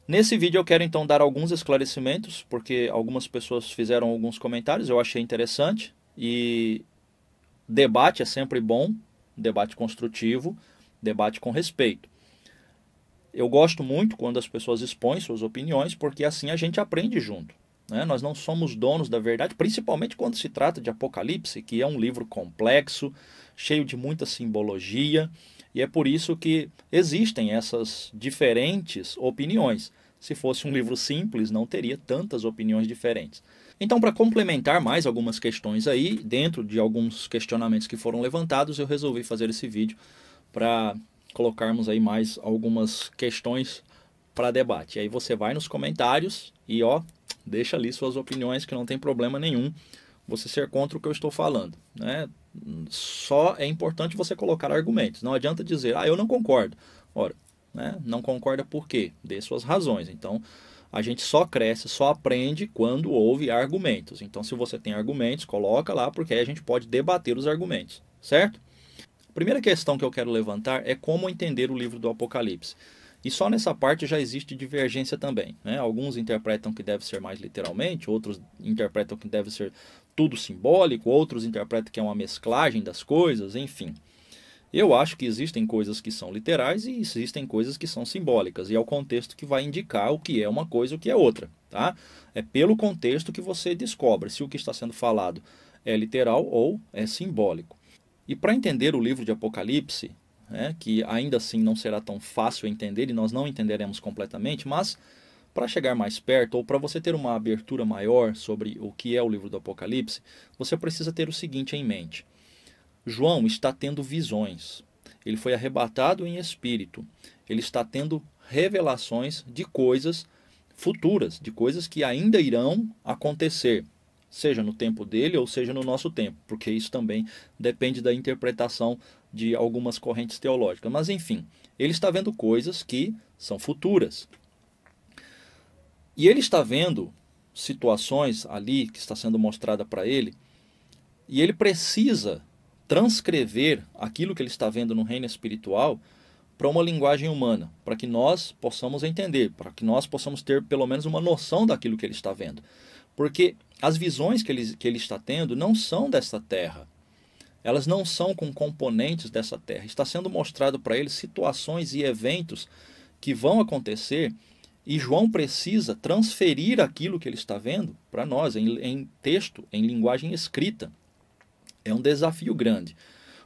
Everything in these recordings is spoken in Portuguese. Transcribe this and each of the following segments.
Nesse vídeo eu quero então dar alguns esclarecimentos, porque algumas pessoas fizeram alguns comentários, eu achei interessante. E debate é sempre bom, debate construtivo, debate com respeito. Eu gosto muito quando as pessoas expõem suas opiniões, porque assim a gente aprende junto. Né? Nós não somos donos da verdade, principalmente quando se trata de Apocalipse, que é um livro complexo, cheio de muita simbologia, e é por isso que existem essas diferentes opiniões. Se fosse um livro simples, não teria tantas opiniões diferentes. Então, para complementar mais algumas questões aí, dentro de alguns questionamentos que foram levantados, eu resolvi fazer esse vídeo para colocarmos aí mais algumas questões para debate. E aí você vai nos comentários e deixa ali suas opiniões, que não tem problema nenhum você ser contra o que eu estou falando. Né? Só é importante você colocar argumentos. Não adianta dizer, eu não concordo. Ora, né? Não concorda por quê? Dê suas razões. Então, a gente só cresce, só aprende quando houve argumentos. Então, se você tem argumentos, coloca lá, porque aí a gente pode debater os argumentos, certo? A primeira questão que eu quero levantar é como entender o livro do Apocalipse. E só nessa parte já existe divergência também. Né? Alguns interpretam que deve ser mais literalmente, outros interpretam que deve ser tudo simbólico, outros interpretam que é uma mesclagem das coisas, enfim. Eu acho que existem coisas que são literais e existem coisas que são simbólicas. E é o contexto que vai indicar o que é uma coisa e o que é outra. Tá? É pelo contexto que você descobre se o que está sendo falado é literal ou é simbólico. E para entender o livro de Apocalipse, né, que ainda assim não será tão fácil entender e nós não entenderemos completamente, mas para chegar mais perto ou para você ter uma abertura maior sobre o que é o livro do Apocalipse, você precisa ter o seguinte em mente. João está tendo visões. Ele foi arrebatado em espírito. Ele está tendo revelações de coisas futuras, de coisas que ainda irão acontecer, seja no tempo dele ou seja no nosso tempo, porque isso também depende da interpretação de algumas correntes teológicas. Mas enfim, ele está vendo coisas que são futuras. E ele está vendo situações ali que está sendo mostrada para ele, e ele precisa transcrever aquilo que ele está vendo no reino espiritual para uma linguagem humana, para que nós possamos entender, para que nós possamos ter pelo menos uma noção daquilo que ele está vendo. Porque as visões que ele está tendo não são dessa terra. Elas não são com componentes dessa terra. Está sendo mostrado para ele situações e eventos que vão acontecer e João precisa transferir aquilo que ele está vendo para nós, em texto, em linguagem escrita. É um desafio grande.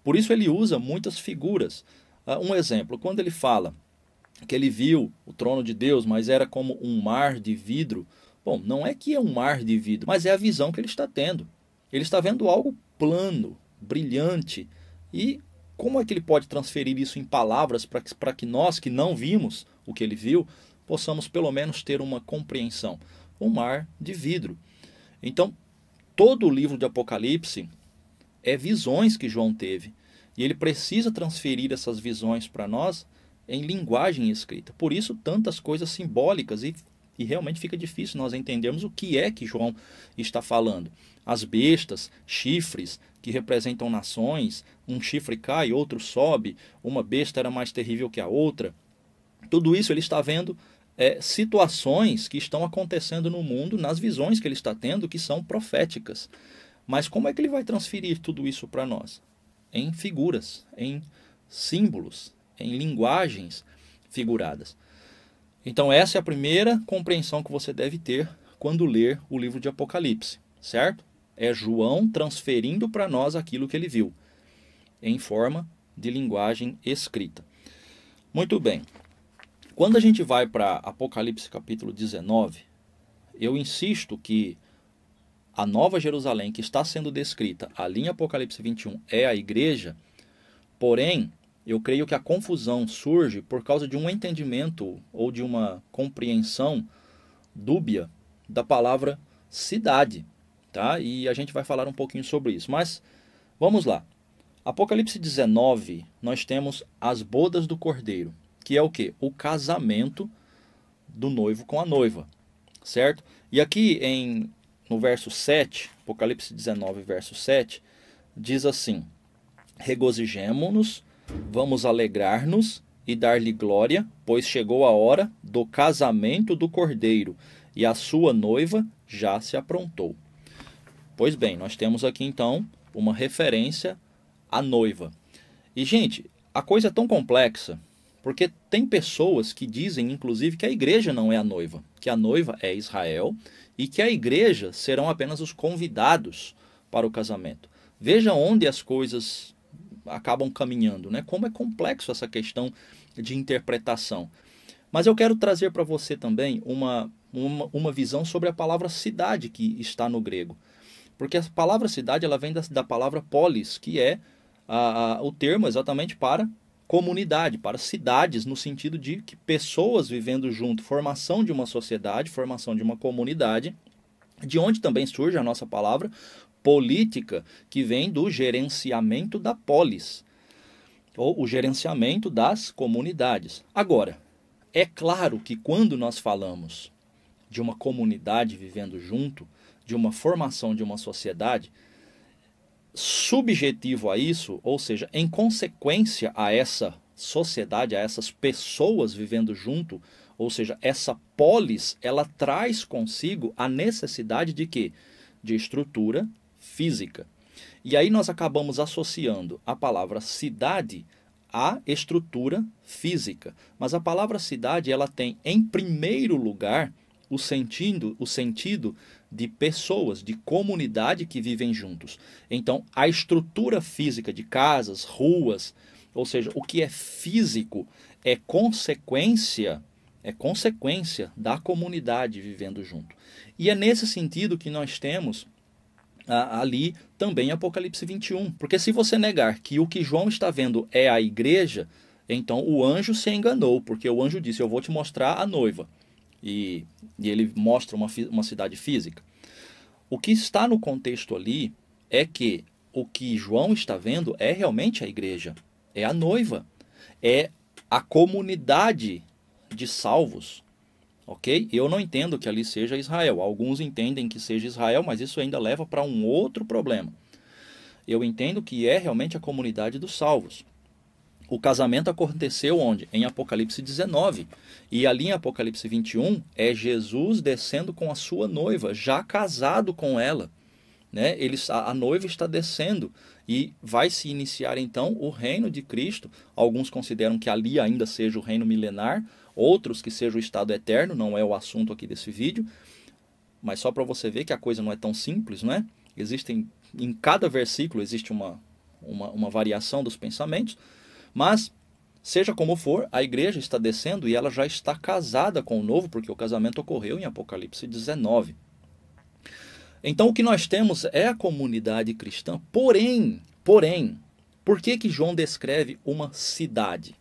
Por isso ele usa muitas figuras. Um exemplo, quando ele fala que ele viu o trono de Deus, mas era como um mar de vidro. Bom, não é que é um mar de vidro, mas é a visão que ele está tendo. Ele está vendo algo plano, brilhante. E como é que ele pode transferir isso em palavras para que nós que não vimos o que ele viu, possamos pelo menos ter uma compreensão? Um mar de vidro. Então, todo o livro de Apocalipse é visões que João teve. E ele precisa transferir essas visões para nós em linguagem escrita. Por isso, tantas coisas simbólicas e realmente fica difícil nós entendermos o que é que João está falando. As bestas, chifres, que representam nações, um chifre cai, outro sobe, uma besta era mais terrível que a outra. Tudo isso ele está vendo situações que estão acontecendo no mundo, nas visões que ele está tendo, que são proféticas. Mas como é que ele vai transferir tudo isso para nós? Em figuras, em símbolos, em linguagens figuradas. Então essa é a primeira compreensão que você deve ter quando ler o livro de Apocalipse, certo? É João transferindo para nós aquilo que ele viu, em forma de linguagem escrita. Muito bem. Quando a gente vai para Apocalipse capítulo 19, eu insisto que a Nova Jerusalém que está sendo descrita ali em Apocalipse 21 é a igreja, porém, eu creio que a confusão surge por causa de um entendimento ou de uma compreensão dúbia da palavra cidade, tá? E a gente vai falar um pouquinho sobre isso, mas vamos lá. Apocalipse 19, nós temos as bodas do Cordeiro, que é o quê? O casamento do noivo com a noiva, certo? E aqui no verso 7, Apocalipse 19, verso 7, diz assim: regozijemo-nos, vamos alegrar-nos e dar-lhe glória, pois chegou a hora do casamento do Cordeiro, e a sua noiva já se aprontou. Pois bem, nós temos aqui então uma referência à noiva. E, gente, a coisa é tão complexa, porque tem pessoas que dizem, inclusive, que a igreja não é a noiva, que a noiva é Israel e que a igreja serão apenas os convidados para o casamento. Veja onde as coisas acabam caminhando, né? Como é complexo essa questão de interpretação. Mas eu quero trazer para você também uma visão sobre a palavra cidade que está no grego. Porque a palavra cidade ela vem da palavra polis, que é o termo exatamente para comunidade, para cidades, no sentido de que pessoas vivendo junto, formação de uma sociedade, formação de uma comunidade, de onde também surge a nossa palavra política, que vem do gerenciamento da polis, ou o gerenciamento das comunidades. Agora, é claro que quando nós falamos de uma comunidade vivendo junto, de uma formação de uma sociedade, subjetivo a isso, ou seja, em consequência a essa sociedade, a essas pessoas vivendo junto, ou seja, essa polis, ela traz consigo a necessidade de quê? De estrutura física. E aí nós acabamos associando a palavra cidade à estrutura física. Mas a palavra cidade, ela tem em primeiro lugar o sentido de pessoas, de comunidade que vivem juntos. Então, a estrutura física de casas, ruas, ou seja, o que é físico é consequência da comunidade vivendo junto. E é nesse sentido que nós temos ali também Apocalipse 21. Porque se você negar que o que João está vendo é a igreja, então o anjo se enganou, porque o anjo disse, eu vou te mostrar a noiva. E ele mostra uma cidade física. O que está no contexto ali é que o que João está vendo é realmente a igreja, é a noiva, é a comunidade de salvos, ok? Eu não entendo que ali seja Israel, alguns entendem que seja Israel, mas isso ainda leva para um outro problema. Eu entendo que é realmente a comunidade dos salvos. O casamento aconteceu onde? Em Apocalipse 19. E ali em Apocalipse 21 é Jesus descendo com a sua noiva, já casado com ela. Né? A noiva está descendo e vai se iniciar então o reino de Cristo. Alguns consideram que ali ainda seja o reino milenar, outros que seja o estado eterno, não é o assunto aqui desse vídeo. Mas só para você ver que a coisa não é tão simples, né? Em cada versículo existe uma variação dos pensamentos. Mas, seja como for, a igreja está descendo e ela já está casada com o noivo, porque o casamento ocorreu em Apocalipse 19. Então, o que nós temos é a comunidade cristã. Porém, por que João descreve uma cidade?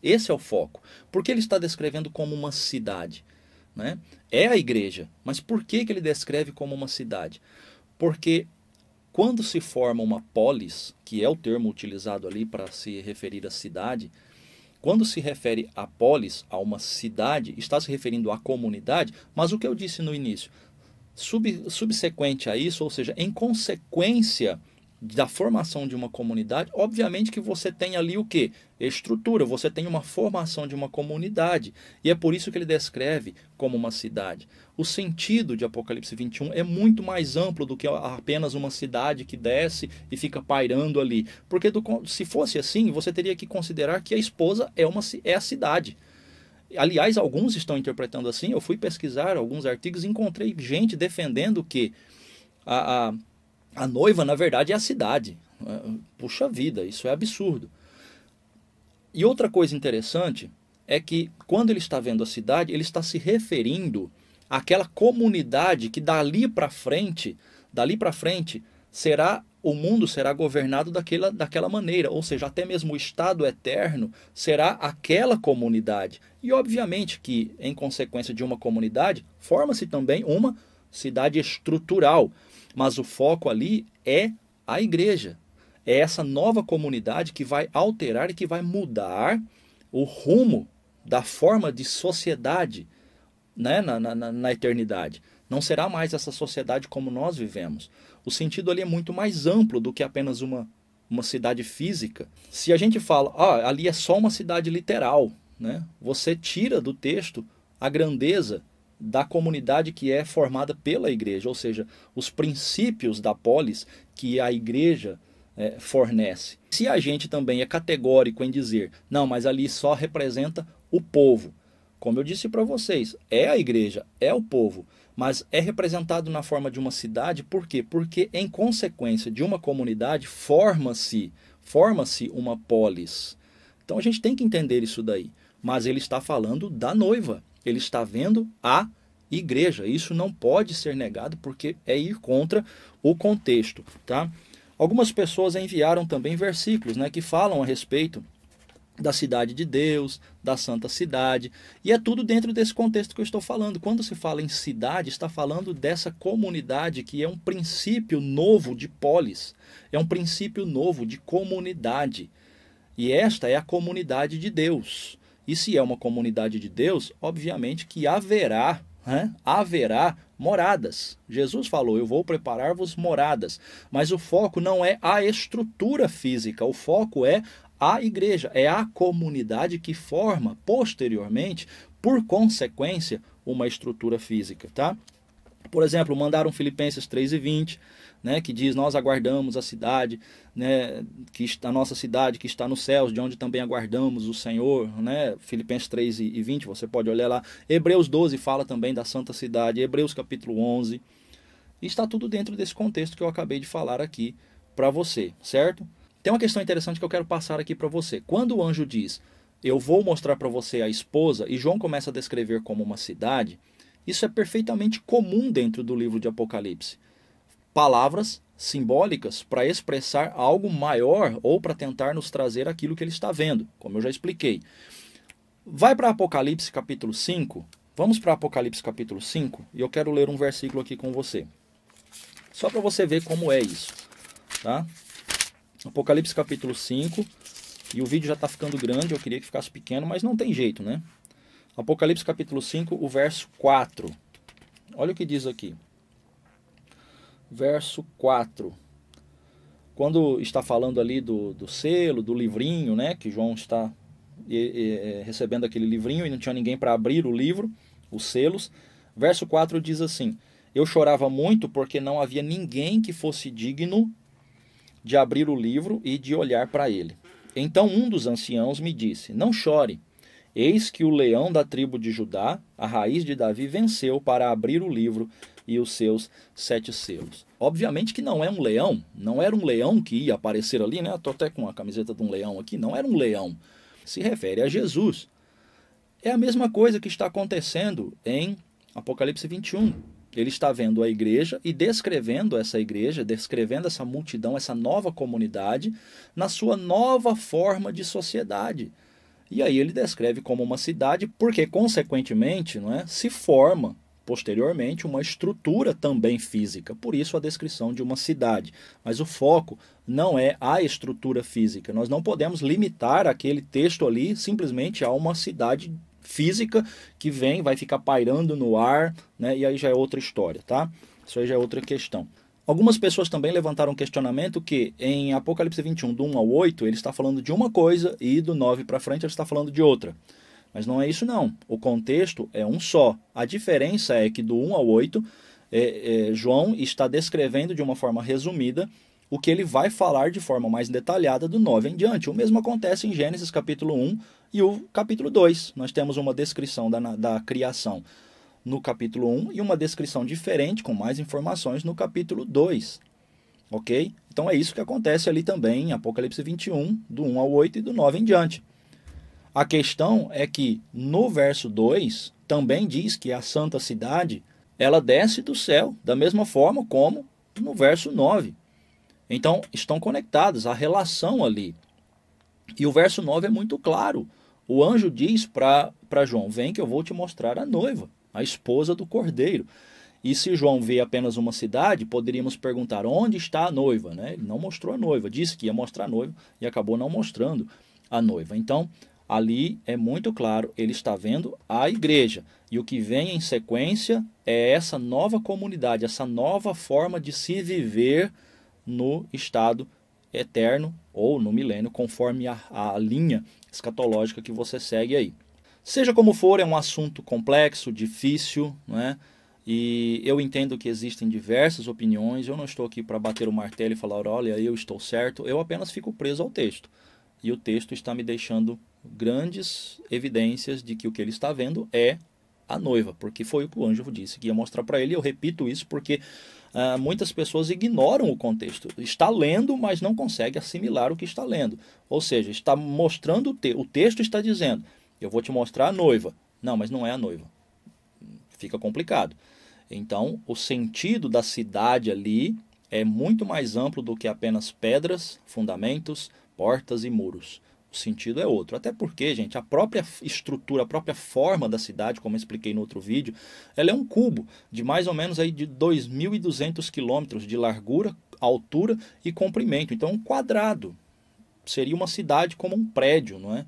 Esse é o foco. Por que ele está descrevendo como uma cidade? Né? É a igreja, mas por que ele descreve como uma cidade? Porque quando se forma uma polis, que é o termo utilizado ali para se referir à cidade, quando se refere a polis, a uma cidade, está se referindo à comunidade, mas o que eu disse no início, subsequente a isso, ou seja, em consequência da formação de uma comunidade, obviamente que você tem ali o quê? Estrutura, você tem uma formação de uma comunidade. E é por isso que ele descreve como uma cidade. O sentido de Apocalipse 21 é muito mais amplo do que apenas uma cidade que desce e fica pairando ali. Porque se fosse assim, você teria que considerar que a esposa é a cidade. Aliás, alguns estão interpretando assim. Eu fui pesquisar alguns artigos e encontrei gente defendendo que a noiva, na verdade, é a cidade. Puxa vida, isso é absurdo. E outra coisa interessante é que, quando ele está vendo a cidade, ele está se referindo àquela comunidade que dali para frente, o mundo será governado daquela maneira. Ou seja, até mesmo o estado eterno será aquela comunidade. E, obviamente, que, em consequência de uma comunidade, forma-se também uma cidade estrutural. Mas o foco ali é a igreja. É essa nova comunidade que vai alterar e que vai mudar o rumo da forma de sociedade, né, na eternidade. Não será mais essa sociedade como nós vivemos. O sentido ali é muito mais amplo do que apenas uma uma cidade física. Se a gente fala, ali é só uma cidade literal, né? Você tira do texto a grandeza da comunidade que é formada pela igreja, ou seja, os princípios da polis que a igreja fornece. Se a gente também é categórico em dizer, não, mas ali só representa o povo, como eu disse para vocês, é a igreja, é o povo, mas é representado na forma de uma cidade, por quê? Porque em consequência de uma comunidade forma-se uma polis. Então a gente tem que entender isso daí. Mas ele está falando da noiva, ele está vendo a igreja. Isso não pode ser negado porque é ir contra o contexto, tá? Algumas pessoas enviaram também versículos, né, que falam a respeito da cidade de Deus, da santa cidade, e é tudo dentro desse contexto que eu estou falando. Quando se fala em cidade, está falando dessa comunidade que é um princípio novo de polis, é um princípio novo de comunidade, e esta é a comunidade de Deus. E se é uma comunidade de Deus, obviamente que haverá moradas. Jesus falou, eu vou preparar-vos moradas, mas o foco não é a estrutura física, o foco é a igreja, é a comunidade que forma posteriormente, por consequência, uma estrutura física, tá? Por exemplo, mandaram Filipenses 3:20, né, que diz, nós aguardamos a cidade, né, a nossa cidade que está nos céus, de onde também aguardamos o Senhor, né? Filipenses 3:20, você pode olhar lá. Hebreus 12 fala também da santa cidade, Hebreus capítulo 11. E está tudo dentro desse contexto que eu acabei de falar aqui para você, certo? Tem uma questão interessante que eu quero passar aqui para você. Quando o anjo diz, eu vou mostrar para você a esposa, e João começa a descrever como uma cidade, isso é perfeitamente comum dentro do livro de Apocalipse. Palavras simbólicas para expressar algo maior ou para tentar nos trazer aquilo que ele está vendo, como eu já expliquei. Vai para Apocalipse capítulo 5, vamos para Apocalipse capítulo 5, e eu quero ler um versículo aqui com você. Só para você ver como é isso, tá? Apocalipse capítulo 5, e o vídeo já está ficando grande, eu queria que ficasse pequeno, mas não tem jeito, né? Apocalipse capítulo 5, o verso 4. Olha o que diz aqui. Verso 4. Quando está falando ali do selo, do livrinho, né? Que João está recebendo aquele livrinho e não tinha ninguém para abrir o livro, os selos. Verso 4 diz assim, eu chorava muito porque não havia ninguém que fosse digno de abrir o livro e de olhar para ele. Então um dos anciãos me disse, não chore, eis que o leão da tribo de Judá, a raiz de Davi, venceu para abrir o livro e os seus 7 selos. Obviamente que não é um leão, não era um leão que ia aparecer ali, né? Estou até com a camiseta de um leão aqui, não era um leão, se refere a Jesus. É a mesma coisa que está acontecendo em Apocalipse 21. Ele está vendo a igreja e descrevendo essa igreja, descrevendo essa multidão, essa nova comunidade, na sua nova forma de sociedade. E aí ele descreve como uma cidade, porque, consequentemente, não é, se forma, posteriormente, uma estrutura também física. Por isso a descrição de uma cidade. Mas o foco não é a estrutura física. Nós não podemos limitar aquele texto ali simplesmente a uma cidade física que vai ficar pairando no ar, né? E aí já é outra história, tá? Isso aí já é outra questão. Algumas pessoas também levantaram um questionamento que em Apocalipse 21, do 1 ao 8, ele está falando de uma coisa e do 9 para frente ele está falando de outra. Mas não é isso não. O contexto é um só. A diferença é que do 1 ao 8, João está descrevendo de uma forma resumida o que ele vai falar de forma mais detalhada do 9 em diante. O mesmo acontece em Gênesis capítulo 1 e o capítulo 2. Nós temos uma descrição da criação no capítulo 1 e uma descrição diferente, com mais informações, no capítulo 2. Ok? Então é isso que acontece ali também em Apocalipse 21, do 1 ao 8 e do 9 em diante. A questão é que no verso 2 também diz que a santa cidade ela desce do céu, da mesma forma como no verso 9. Então estão conectados, a relação ali. E o verso 9 é muito claro. O anjo diz para João, vem que eu vou te mostrar a noiva, a esposa do cordeiro. E se João vê apenas uma cidade, poderíamos perguntar, onde está a noiva? Né? Ele não mostrou a noiva, disse que ia mostrar a noiva e acabou não mostrando a noiva. Então, ali é muito claro, ele está vendo a igreja. E o que vem em sequência é essa nova comunidade, essa nova forma de se viver no estado eterno ou no milênio, conforme a linha escatológica que você segue aí. Seja como for, é um assunto complexo, difícil, não é? E eu entendo que existem diversas opiniões, eu não estou aqui para bater o martelo e falar, olha, eu estou certo, eu apenas fico preso ao texto. E o texto está me deixando grandes evidências de que o que ele está vendo é a noiva, porque foi o que o anjo disse que ia mostrar para ele. Eu repito isso porque muitas pessoas ignoram o contexto. Está lendo, mas não consegue assimilar o que está lendo. Ou seja, está mostrando o texto está dizendo, eu vou te mostrar a noiva. Não, mas não é a noiva. Fica complicado. Então, o sentido da cidade ali é muito mais amplo do que apenas pedras, fundamentos, portas e muros. O sentido é outro. Até porque, gente, a própria estrutura, a própria forma da cidade, como eu expliquei no outro vídeo, ela é um cubo de mais ou menos aí de 2.200 quilômetros de largura, altura e comprimento. Então, um quadrado. Seria uma cidade como um prédio, não é?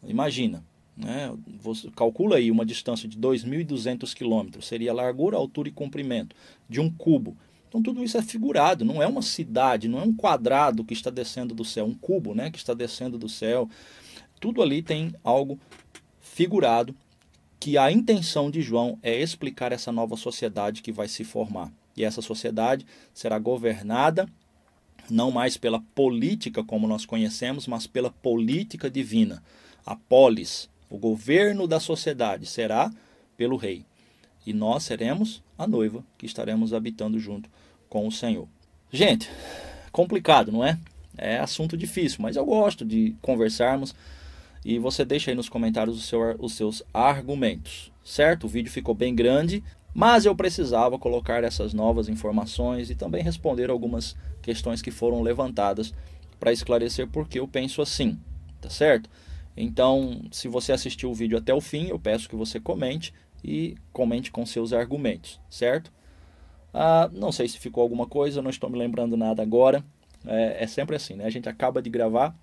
Imagina. Né? Você calcula aí uma distância de 2.200 quilômetros, seria a largura, altura e comprimento de um cubo. Então tudo isso é figurado, não é uma cidade, não é um quadrado que está descendo do céu, um cubo, né, que está descendo do céu. Tudo ali tem algo figurado, que a intenção de João é explicar essa nova sociedade que vai se formar. E essa sociedade será governada não mais pela política como nós conhecemos, mas pela política divina, a polis. O governo da sociedade será pelo rei. E nós seremos a noiva que estaremos habitando junto com o Senhor. Gente, complicado, não é? É assunto difícil, mas eu gosto de conversarmos. E você deixa aí nos comentários os seus argumentos, certo? O vídeo ficou bem grande, mas eu precisava colocar essas novas informações e também responder algumas questões que foram levantadas para esclarecer porque eu penso assim, tá certo? Então, se você assistiu o vídeo até o fim, eu peço que você comente e comente com seus argumentos, certo? Não sei se ficou alguma coisa, não estou me lembrando nada agora. É sempre assim, né? A gente acaba de gravar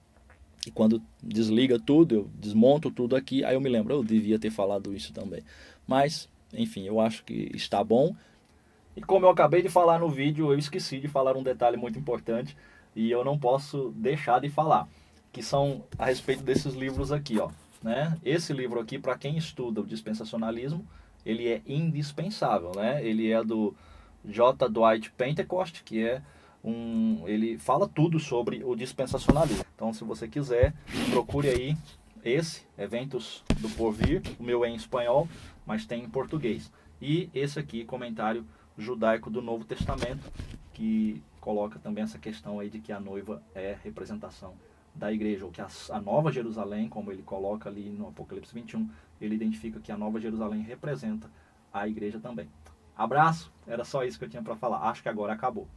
e quando desliga tudo, eu desmonto tudo aqui, aí eu me lembro, eu devia ter falado isso também. Mas, enfim, eu acho que está bom. E como eu acabei de falar no vídeo, eu esqueci de falar um detalhe muito importante e eu não posso deixar de falar, que são a respeito desses livros aqui, ó, né? Esse livro aqui, para quem estuda o dispensacionalismo, ele é indispensável, né? Ele é do J. Dwight Pentecost, que é ele fala tudo sobre o dispensacionalismo. Então, se você quiser, procure aí esse, Eventos do Porvir. O meu é em espanhol, mas tem em português. E esse aqui, Comentário Judaico do Novo Testamento, que coloca também essa questão aí de que a noiva é representação da igreja, ou que a Nova Jerusalém, como ele coloca ali no Apocalipse 21, ele identifica que a Nova Jerusalém representa a igreja também. Abraço, era só isso que eu tinha para falar. Acho que agora acabou.